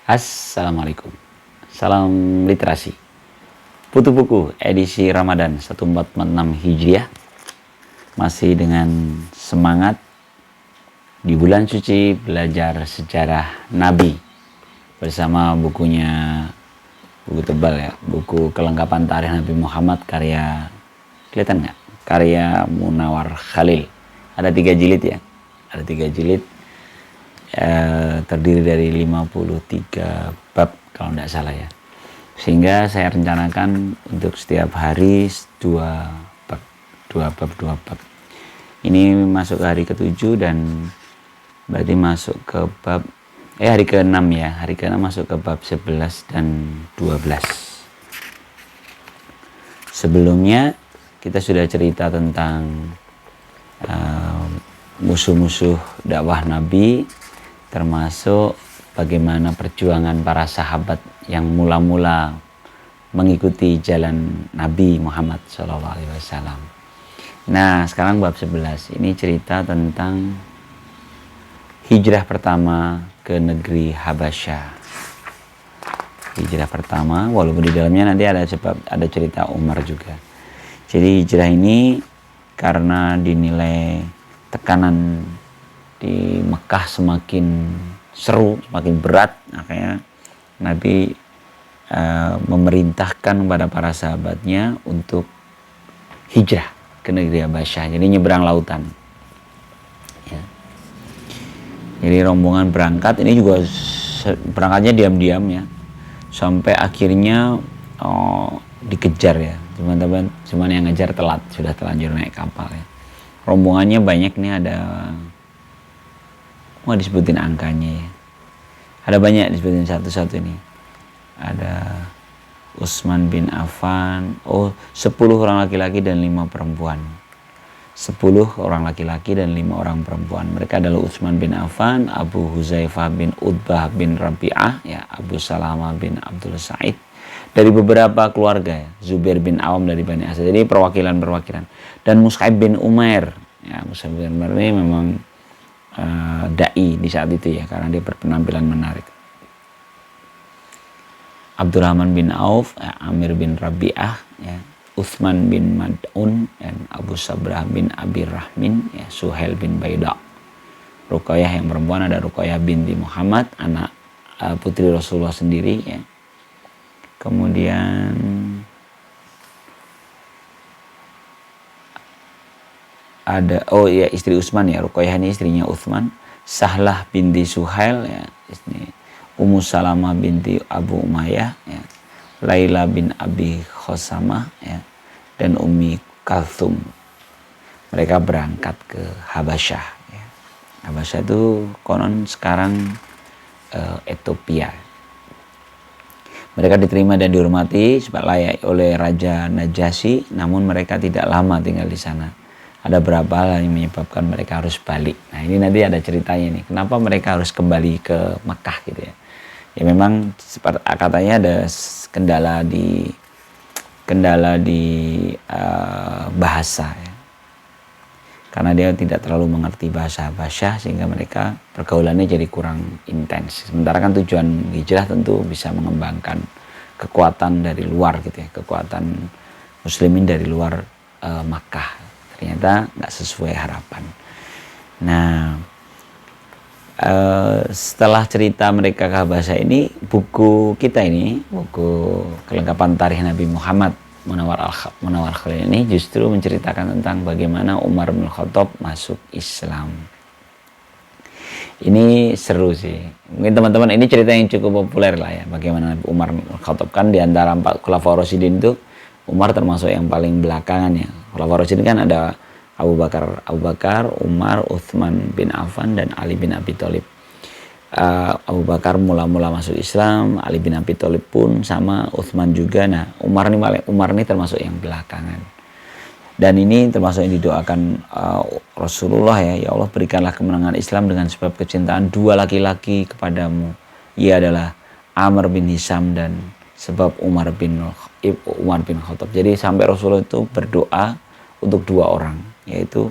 Assalamualaikum. Salam literasi. Putu Buku edisi Ramadan 1446 Hijriah. Masih dengan semangat di bulan suci belajar sejarah Nabi bersama buku tebal ya, buku kelengkapan tarikh Nabi Muhammad karya, kelihatan nggak? Karya Munawar Khalil. Ada 3 jilid ya. Ada 3 jilid. Terdiri dari 53 bab kalau tidak salah ya, sehingga saya rencanakan untuk setiap hari 2 bab. Ini masuk ke hari ke-7 dan berarti masuk ke bab hari ke-6 ya, hari ke-6 masuk ke bab 11 dan 12. Sebelumnya kita sudah cerita tentang musuh-musuh dakwah Nabi, termasuk bagaimana perjuangan para sahabat yang mula-mula mengikuti jalan Nabi Muhammad SAW. Nah, sekarang bab 11 ini cerita tentang hijrah pertama ke negeri Habasyah. Hijrah pertama, walaupun di dalamnya nanti ada cerita Umar juga. Jadi hijrah ini karena dinilai tekanan di Mekah semakin seru, semakin berat, makanya Nabi memerintahkan kepada para sahabatnya untuk hijrah ke negeri Habasyah, jadi nyebrang lautan ya. Jadi rombongan berangkat, ini juga berangkatnya diam-diam ya, sampai akhirnya dikejar ya, teman-teman. Cuman yang ngejar telat, sudah terlanjur naik kapal ya. Rombongannya banyak nih, ada mau disebutin angkanya ya, ada banyak, disebutin satu-satu ini. Ada Utsman bin Affan, 10 orang laki-laki dan 5 perempuan. 10 orang laki-laki dan 5 orang perempuan. Mereka adalah Utsman bin Affan, Abu Huzaifah bin Utbah bin Rabi'ah ya, Abu Salamah bin Abdul Sa'id, dari beberapa keluarga ya, Zubair bin Awam dari Bani Asad. Jadi perwakilan, dan Mus'ab bin Umair ya. Mus'ab bin Umair ini memang dai di saat itu ya, karena dia berpenampilan menarik. Abdurrahman bin Auf, Amir bin Rabi'ah ya, Utsman bin Mad'un, dan Abu Sabrah bin Abi Rahmin ya, Suhail bin Baida. Ruqayyah yang perempuan, ada Ruqayyah binti Muhammad, anak putri Rasulullah sendiri ya. Kemudian ada istri Utsman ya, Ruqayyah ini istrinya Utsman. Sahlah binti Suhail ya, ini Ummu Salamah binti Abu Umayyah ya, Laila bin Abi Khosamah ya, dan Ummi Kalthum. Mereka berangkat ke Habasyah ya. Habasyah itu konon sekarang Ethiopia. Mereka diterima dan dihormati sebab layak oleh Raja Najasyi, namun mereka tidak lama tinggal di sana. Ada beberapa hal yang menyebabkan mereka harus balik. Nah, ini nanti ada ceritanya nih, kenapa mereka harus kembali ke Makkah gitu ya. Ya memang katanya ada kendala di bahasa ya. Karena dia tidak terlalu mengerti bahasa Habasyah, sehingga mereka pergaulannya jadi kurang intens. Sementara kan tujuan hijrah tentu bisa mengembangkan kekuatan dari luar gitu ya, kekuatan muslimin dari luar Makkah. Ternyata nggak sesuai harapan. Nah, setelah cerita mereka ke Habasyah ini, buku kita ini, buku kelengkapan tarikh Nabi Muhammad Munawar Khalil ini justru menceritakan tentang bagaimana Umar bin Khattab masuk Islam. Ini seru sih. Mungkin teman-teman, ini cerita yang cukup populer lah ya, bagaimana Umar bin Khattab. Kan di antara 4 Khulafaur Rasyidin itu Umar termasuk yang paling belakangan ya. Khulafaur Rasyidin kan ada Abu Bakar, Umar, Utsman bin Affan, dan Ali bin Abi Thalib. Abu Bakar mula-mula masuk Islam, Ali bin Abi Thalib pun sama, Utsman juga. Nah, Umar ini termasuk yang belakangan. Dan ini termasuk yang didoakan Rasulullah ya Allah berikanlah kemenangan Islam dengan sebab kecintaan 2 laki-laki kepadamu. Ia adalah Amr bin Hisham dan sebab Umar bin Khattab. Jadi sampai Rasulullah itu berdoa untuk 2 orang, yaitu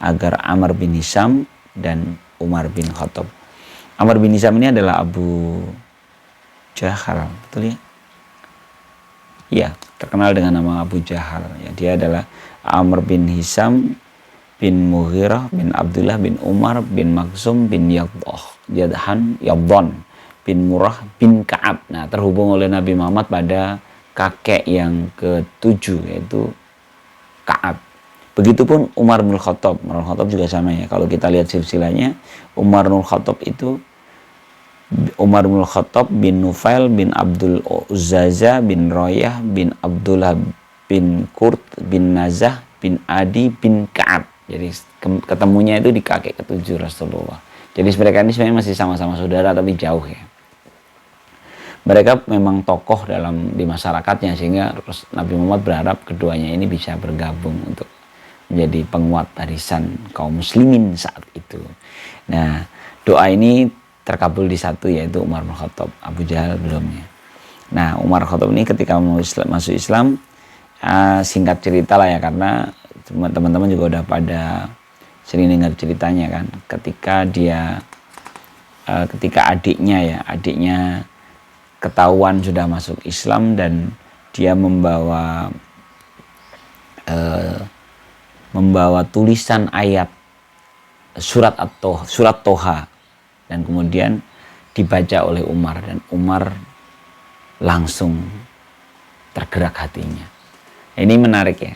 agar Amr bin Hisham dan Umar bin Khattab. Amr bin Hisham ini adalah Jahal, betul ya? Iya, terkenal dengan nama Abu Jahal. Ya, dia adalah Amr bin Hisam bin Mughirah bin Abdullah bin Umar bin Maksum bin Yadhan bin Murrah bin Ka'ab. Nah, terhubung oleh Nabi Muhammad pada kakek yang ketujuh, yaitu Ka'ab. Begitupun Umar bin Khattab. Umar bin Khattab juga sama ya. Kalau kita lihat silsilahnya, Umar bin Khattab itu Umar bin Khattab bin Nufail bin Abdul Uzzaza bin Royah bin Abdullah bin Qurt bin Nazah bin Adi bin Ka'ab. Jadi ketemunya itu di kakek ketujuh Rasulullah. Jadi mereka ini sebenarnya masih sama-sama saudara tapi jauh ya. Mereka memang tokoh di masyarakatnya, sehingga Nabi Muhammad berharap keduanya ini bisa bergabung untuk menjadi penguat barisan kaum muslimin saat itu. Nah, doa ini terkabul di satu, yaitu Umar bin Khattab. Abu Jahal belumnya. Nah, Umar bin Khattab ini ketika masuk Islam, singkat cerita lah ya, karena teman-teman juga udah pada sering dengar ceritanya kan, ketika adiknya ketahuan sudah masuk Islam dan dia membawa tulisan ayat surat Toha, dan kemudian dibaca oleh Umar, dan Umar langsung tergerak hatinya. Ini menarik ya.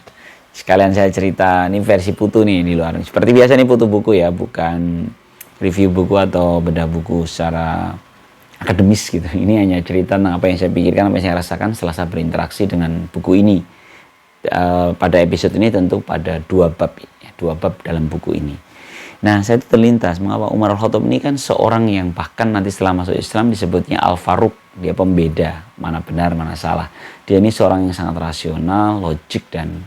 Sekalian saya cerita, ini versi Putu nih di luar. Seperti biasa nih Putu buku ya, bukan review buku atau bedah buku secara akademis gitu. Ini hanya cerita tentang apa yang saya pikirkan, apa yang saya rasakan setelah saya berinteraksi dengan buku ini. Pada episode ini tentu pada dua bab dalam buku ini. Nah, saya itu terlintas mengapa Umar Al-Khattab ini kan seorang yang bahkan nanti setelah masuk Islam disebutnya Al-Faruq. Dia pembeda, mana benar, mana salah. Dia ini seorang yang sangat rasional, logik, dan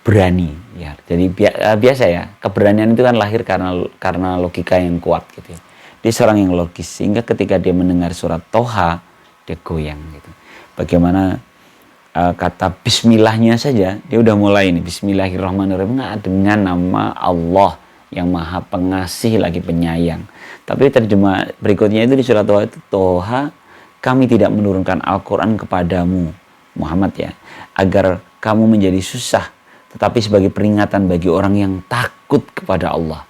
berani ya. Jadi biasa ya, keberanian itu kan lahir karena logika yang kuat gitu ya. Dia seorang yang logis, sehingga ketika dia mendengar surat Toha, dia goyang gitu. Bagaimana kata bismillahnya saja, dia udah mulai ini, bismillahirrahmanirrahim, dengan nama Allah yang maha pengasih lagi penyayang. Tapi terjemah berikutnya itu di surat Toha itu, Toha, kami tidak menurunkan Al-Quran kepadamu Muhammad ya, agar kamu menjadi susah, tetapi sebagai peringatan bagi orang yang takut kepada Allah,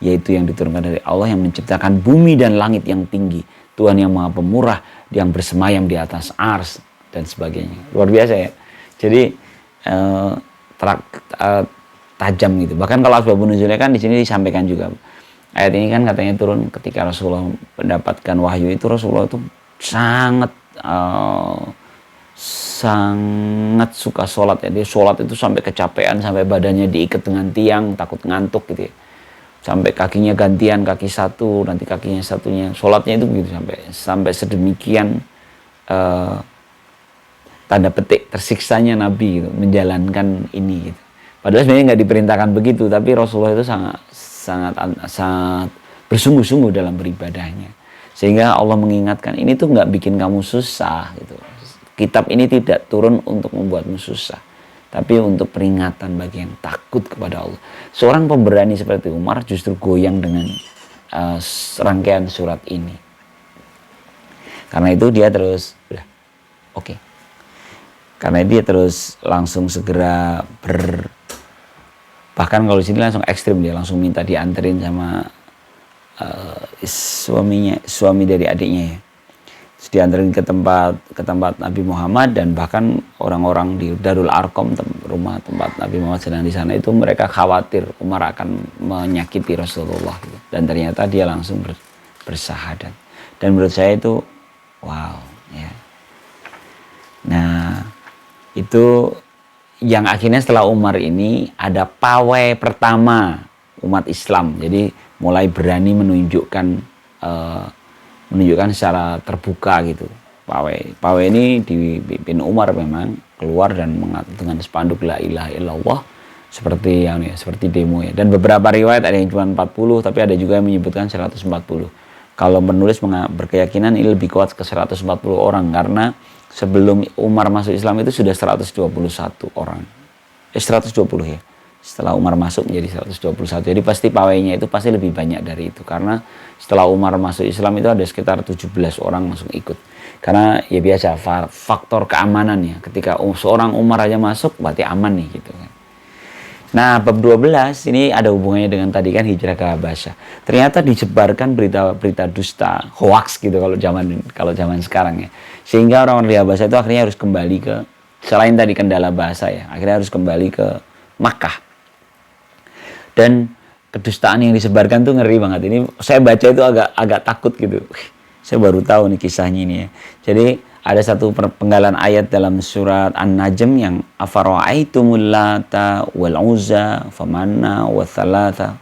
yaitu yang diturunkan dari Allah yang menciptakan bumi dan langit yang tinggi, Tuhan yang maha pemurah, yang bersemayam di atas ars, dan sebagainya. Luar biasa ya. Jadi tajam gitu. Bahkan kalau asbabun nuzulnya kan di sini disampaikan juga. Ayat ini kan katanya turun ketika Rasulullah mendapatkan wahyu itu, Rasulullah itu sangat suka sholat ya. Dia sholat itu sampai kecapean, sampai badannya diikat dengan tiang, takut ngantuk gitu ya. Sampai kakinya gantian, kaki satu, nanti kakinya satunya. Sholatnya itu begitu sampai sedemikian tanda petik tersiksanya Nabi gitu, menjalankan ini gitu. Padahal sebenarnya nggak diperintahkan begitu, tapi Rasulullah itu sangat bersungguh-sungguh dalam beribadahnya. Sehingga Allah mengingatkan, ini tuh nggak bikin kamu susah gitu. Kitab ini tidak turun untuk membuatmu susah, tapi untuk peringatan bagi yang takut kepada Allah. Seorang pemberani seperti Umar justru goyang dengan rangkaian surat ini. Karena itu dia terus oke. Karena dia terus langsung segera bahkan kalau di sini langsung ekstrim, dia langsung minta dianterin sama suami dari adiknya ya. Terus dianterin ke tempat Nabi Muhammad, dan bahkan orang-orang di Darul Arqam, rumah tempat Nabi Muhammad sedang di sana itu, mereka khawatir Umar akan menyakiti Rasulullah gitu. Dan ternyata dia langsung bersahadat. Dan menurut saya itu wow ya. Nah, itu yang akhirnya setelah Umar ini ada pawai pertama umat Islam. Jadi mulai berani menunjukkan secara terbuka gitu. Pawai ini dipimpin Umar memang, keluar dan dengan spanduk la ilaha illallah seperti demo ya. Dan beberapa riwayat ada yang cuma 40, tapi ada juga yang menyebutkan 140. Kalau penulis berkeyakinan ini lebih kuat ke 140 orang, karena sebelum Umar masuk Islam itu sudah 121 orang. 120 ya. Setelah Umar masuk menjadi 121. Jadi pasti pawainya itu pasti lebih banyak dari itu. Karena setelah Umar masuk Islam itu ada sekitar 17 orang masuk ikut. Karena ya biasa faktor keamanan ya. Ketika seorang Umar aja masuk berarti aman nih gitu kan. Nah, bab 12 ini ada hubungannya dengan tadi kan hijrah ke Habasyah. Ternyata disebarkan berita-berita dusta, hoax gitu kalau zaman sekarang ya. Sehingga orang-orang di Habasyah itu akhirnya harus kembali ke, selain tadi kendala bahasa ya, akhirnya harus kembali ke Makkah. Dan kedustaan yang disebarkan tuh ngeri banget. Ini saya baca itu agak takut gitu. Saya baru tahu nih kisahnya ini ya. Jadi ada satu penggalan ayat dalam surat An-Najm yang afara'aitumul lata wal uzza famanna wa thalatha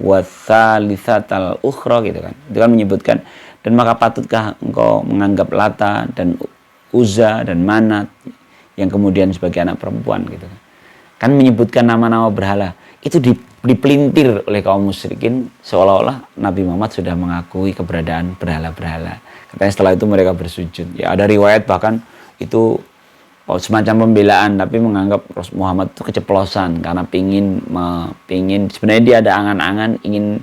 wa thalithatal ukhra gitu kan. Itu kan menyebutkan dan maka patutkah engkau menganggap Lata dan Uzza dan Manat yang kemudian sebagai anak perempuan gitu kan. Kan menyebutkan nama-nama berhala. Itu dipelintir oleh kaum musyrikin seolah-olah Nabi Muhammad sudah mengakui keberadaan berhala-berhala. Katanya setelah itu mereka bersujud. Ya ada riwayat bahkan itu semacam pembelaan tapi menganggap Muhammad itu keceplosan karena pingin sebenarnya dia ada angan-angan ingin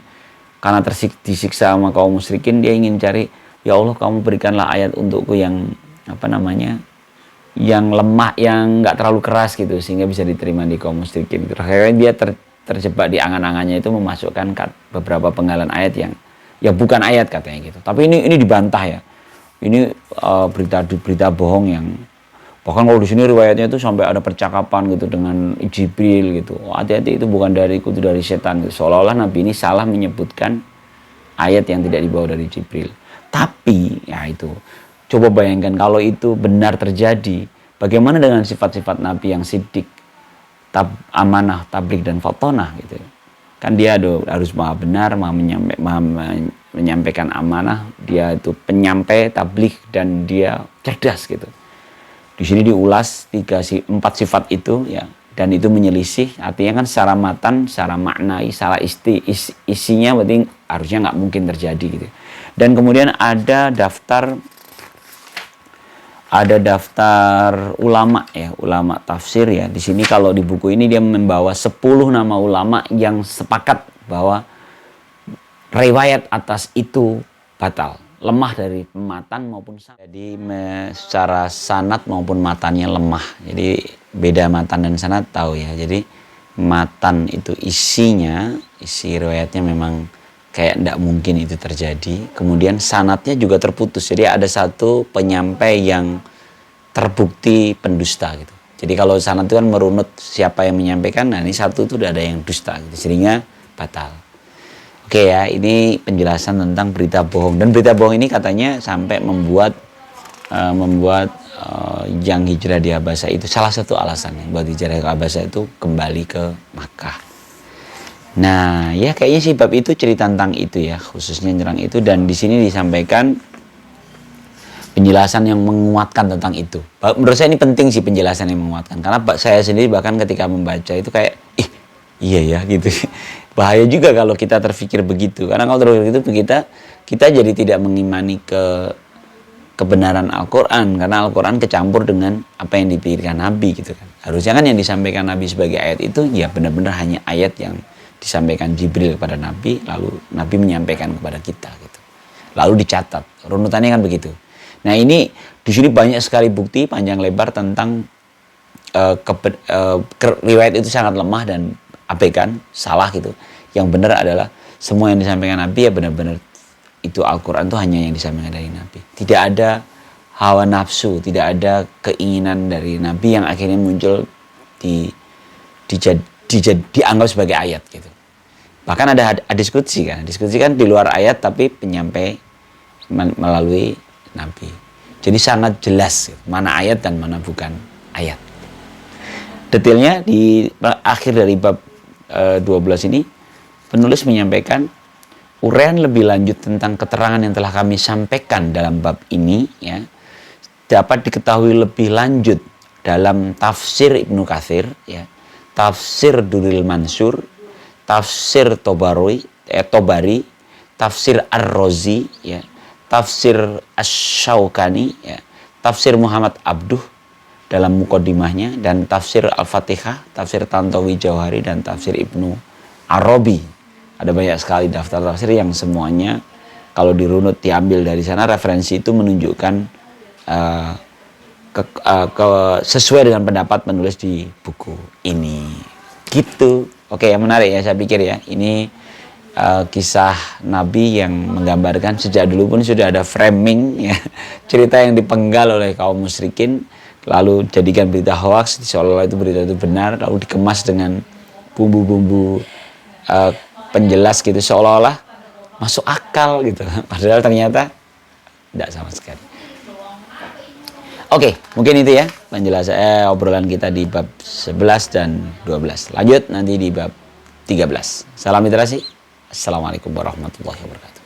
karena disiksa sama kaum musyrikin dia ingin cari ya Allah kamu berikanlah ayat untukku yang yang lemah yang nggak terlalu keras gitu sehingga bisa diterima di kaum musyrikin. Akhirnya dia terjebak di angan-angannya itu memasukkan beberapa penggalan ayat yang ya bukan ayat katanya gitu. Tapi ini dibantah ya. Ini berita bohong yang bahkan kalau di sini riwayatnya itu sampai ada percakapan gitu dengan Jibril gitu. Oh, hati-hati itu bukan dariku, itu dari setan gitu. Seolah-olah Nabi ini salah menyebutkan ayat yang tidak dibawa dari Jibril. Tapi ya itu coba bayangkan kalau itu benar terjadi, bagaimana dengan sifat-sifat Nabi yang sidik, amanah, tabligh dan fatonah gitu. Kan dia harus maha benar, maha menyampaikan amanah, dia itu penyampai, tabligh dan dia cerdas gitu. Di sini diulas 4 sifat itu ya, dan itu menyelisih, artinya kan secara matan, secara maknai, secara isinya berarti harusnya nggak mungkin terjadi gitu. Dan kemudian ada daftar ulama ya, ulama tafsir ya. Di sini kalau di buku ini dia membawa 10 nama ulama yang sepakat bahwa riwayat atas itu batal. Lemah dari matan maupun sanad. Jadi secara sanad maupun matannya lemah. Jadi beda matan dan sanad tahu ya. Jadi matan itu isi riwayatnya memang kayak tidak mungkin itu terjadi. Kemudian sanadnya juga terputus. Jadi ada satu penyampai yang terbukti pendusta gitu. Jadi kalau sanad itu kan merunut siapa yang menyampaikan. Nah ini satu itu udah ada yang dusta gitu. Sehingga batal. Oke ya, ini penjelasan tentang berita bohong. Dan berita bohong ini katanya sampai membuat yang hijrah di Habasyah itu salah satu alasannya buat hijrah ke Habasyah itu kembali ke Makkah. Nah, ya kayaknya sih bab itu cerita tentang itu ya, khususnya tentang itu. Dan di sini disampaikan penjelasan yang menguatkan tentang itu. Menurut saya ini penting sih penjelasan yang menguatkan. Karena saya sendiri bahkan ketika membaca itu kayak, iya ya gitu. Bahaya juga kalau kita terpikir begitu. Karena kalau terpikir begitu kita jadi tidak mengimani kebenaran Al-Quran. Karena Al-Quran kecampur dengan apa yang dipikirkan Nabi gitu kan. Harusnya kan yang disampaikan Nabi sebagai ayat itu ya benar-benar hanya ayat yang disampaikan Jibril kepada Nabi, lalu Nabi menyampaikan kepada kita gitu. Lalu dicatat. Runutannya kan begitu. Nah ini di sini banyak sekali bukti panjang lebar tentang riwayat itu sangat lemah dan abaikan, salah gitu. Yang benar adalah semua yang disampaikan Nabi ya benar-benar itu Al-Quran itu hanya yang disampaikan dari Nabi. Tidak ada hawa nafsu, tidak ada keinginan dari Nabi yang akhirnya muncul dianggap sebagai ayat gitu. Bahkan ada diskusi kan di luar ayat tapi penyampai melalui Nabi. Jadi sangat jelas gitu, mana ayat dan mana bukan ayat. Detailnya di akhir dari bab 12 ini penulis menyampaikan uraian lebih lanjut tentang keterangan yang telah kami sampaikan dalam bab ini ya dapat diketahui lebih lanjut dalam tafsir Ibnu Katsir ya, tafsir Durrul Mansur, tafsir Tobari, tafsir Ar-Razi ya, tafsir Asy-Syaukani ya, tafsir Muhammad Abduh, dalam mukodimahnya, dan tafsir Al-Fatihah, tafsir Tantawi Jauhari, dan tafsir Ibnu Arabi. Ada banyak sekali daftar tafsir yang semuanya kalau dirunut diambil dari sana, referensi itu menunjukkan sesuai dengan pendapat penulis di buku ini. Gitu. Oke, yang menarik ya, saya pikir ya. Ini kisah Nabi yang menggambarkan sejak dulu pun sudah ada framing ya, cerita yang dipenggal oleh kaum musyrikin, lalu jadikan berita hoax seolah-olah itu berita itu benar, lalu dikemas dengan bumbu-bumbu penjelas gitu seolah-olah masuk akal gitu, padahal ternyata tidak sama sekali. Oke, mungkin itu ya penjelasan obrolan kita di bab 11 dan 12. Lanjut nanti di bab 13. Salam literasi. Assalamualaikum warahmatullahi wabarakatuh.